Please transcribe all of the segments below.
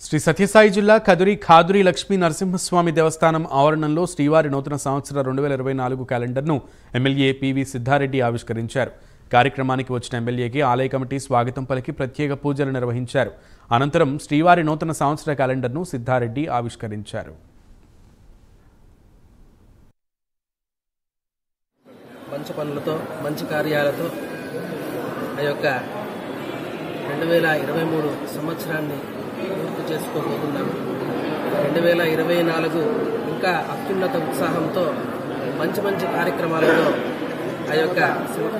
శ్రీ సత్యసాయి జిల్లా కదిరి ఖాదురి లక్ష్మీ నరసింహస్వామి దేవస్థానం ఆవరణంలో శ్రీవారి నూతన సంవత్సర 2024 క్యాలెండర్ను ఎమ్మెల్యే పివి సిద్ధారెడ్డి ఆవిష్కరించారు. కార్యక్రమానికి వచ్చిన ఎమ్మెల్యేకి ఆలయ కమిటీ స్వాగతం పలికి ప్రత్యేక పూజలు నిర్వహించారు. అనంతరం శ్రీవారి నూతన సంవత్సర క్యాలెండర్ను సిద్ధారెడ్డి ఆవిష్కరించారు. మంచి పనులతో మంచి కార్యాలతో ఆ యొక్క 2023 సంవత్సరాన్ని పూర్తి చేసుకోబోతున్నాము. 2024 ఇంకా అత్యున్నత ఉత్సాహంతో మంచి మంచి కార్యక్రమాలతో ఆ యొక్క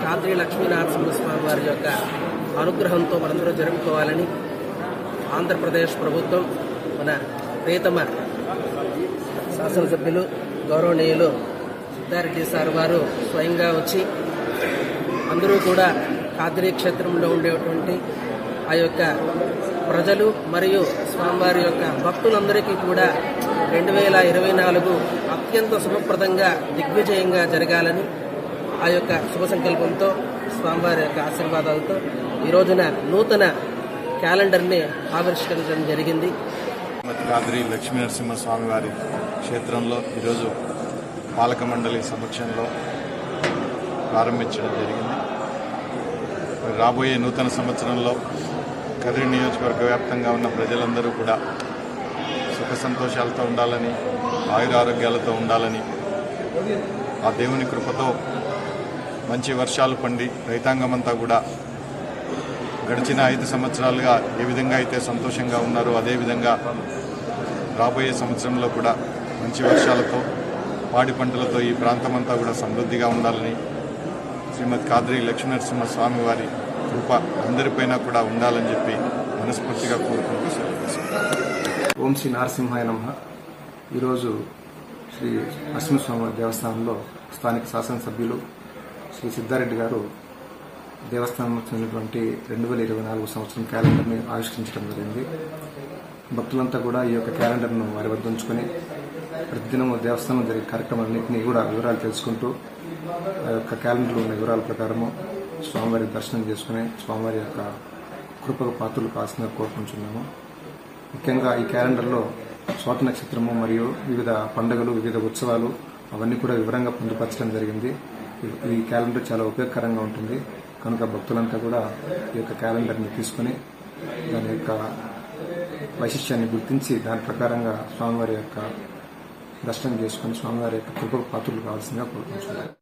ఖాద్రి లక్ష్మీనరసింహస్వామి వారి యొక్క అనుగ్రహంతో మనందరూ జరుపుకోవాలని ఆంధ్రప్రదేశ్ ప్రభుత్వం మన ప్రియతమ శాసనసభ్యులు గౌరవనీయులు సిద్ధారెడ్డి సార్ వారు స్వయంగా వచ్చి అందరూ కూడా ఖాద్రి క్షేత్రంలో ఉండేటువంటి ఆ యొక్క ప్రజలు మరియు స్వామివారి యొక్క భక్తులందరికీ కూడా 2024 అత్యంత శుభప్రదంగా దిగ్విజయంగా జరగాలని ఆ యొక్క శుభ సంకల్పంతో స్వామివారి యొక్క ఆశీర్వాదాలతో ఈ రోజున నూతన క్యాలెండర్ని ఆవిష్కరించడం జరిగింది. ఖాద్రి లక్ష్మీనరసింహ స్వామివారి క్షేత్రంలో ఈరోజు పాలక మండలి సమక్షంలో ప్రారంభించడం జరిగింది. రాబోయే నూతన సంవత్సరంలో కదిరి నియోజకవర్గ వ్యాప్తంగా ఉన్న ప్రజలందరూ కూడా సుఖ సంతోషాలతో ఉండాలని, ఆయురారోగ్యాలతో ఉండాలని, ఆ దేవుని కృపతో మంచి వర్షాలు పండి రైతాంగమంతా కూడా గడిచిన 5 సంవత్సరాలుగా ఏ విధంగా అయితే సంతోషంగా ఉన్నారో అదేవిధంగా రాబోయే సంవత్సరంలో కూడా మంచి వర్షాలతో పాడి పంటలతో ఈ ప్రాంతమంతా కూడా సమృద్ధిగా ఉండాలని శ్రీమద్ ఖాద్రి లక్ష్మీనరసింహ స్వామి వారి కృప అందరిపైన కూడా ఉండాలని చెప్పి మనస్ఫూర్తిగా కోరుకుంటూ ఓం శ్రీ నరసింహాయ నమః. ఈరోజు శ్రీ నరసింహస్వామి దేవస్థానంలో స్థానిక శాసనసభ్యులు శ్రీ సిద్ధారెడ్డి గారు దేవస్థానం చెందినటువంటి 2024 సంవత్సరం క్యాలెండర్ని ఆవిష్కరించడం జరిగింది. భక్తులంతా కూడా ఈ యొక్క క్యాలెండర్ను వారి వద్ద ఉంచుకొని ప్రతిదినం దేవస్థానం జరిగే కార్యక్రమాలన్నింటినీ కూడా వివరాలు తెలుసుకుంటూ ఆ యొక్క క్యాలెండర్లో ఉన్న వివరాల ప్రకారము స్వామివారి దర్శనం చేసుకుని స్వామివారి యొక్క కృపకు పాత్రలు కావాల్సిందిగా కోరుకుంటున్నాము. ముఖ్యంగా ఈ క్యాలెండర్లో స్వాతి నక్షత్రము మరియు వివిధ పండుగలు, వివిధ ఉత్సవాలు అవన్నీ కూడా వివరంగా పొందుపరచడం జరిగింది. ఈ క్యాలెండర్ చాలా ఉపయోగకరంగా ఉంటుంది కనుక భక్తులంతా కూడా ఈ యొక్క క్యాలెండర్ని తీసుకుని దాని యొక్క వైశిష్ట్యాన్ని గుర్తించి దాని ప్రకారంగా స్వామివారి యొక్క దర్శనం చేసుకుని స్వామివారి యొక్క కృపకు పాత్రలు కావాల్సిందిగా కోరుకుంటున్నారు.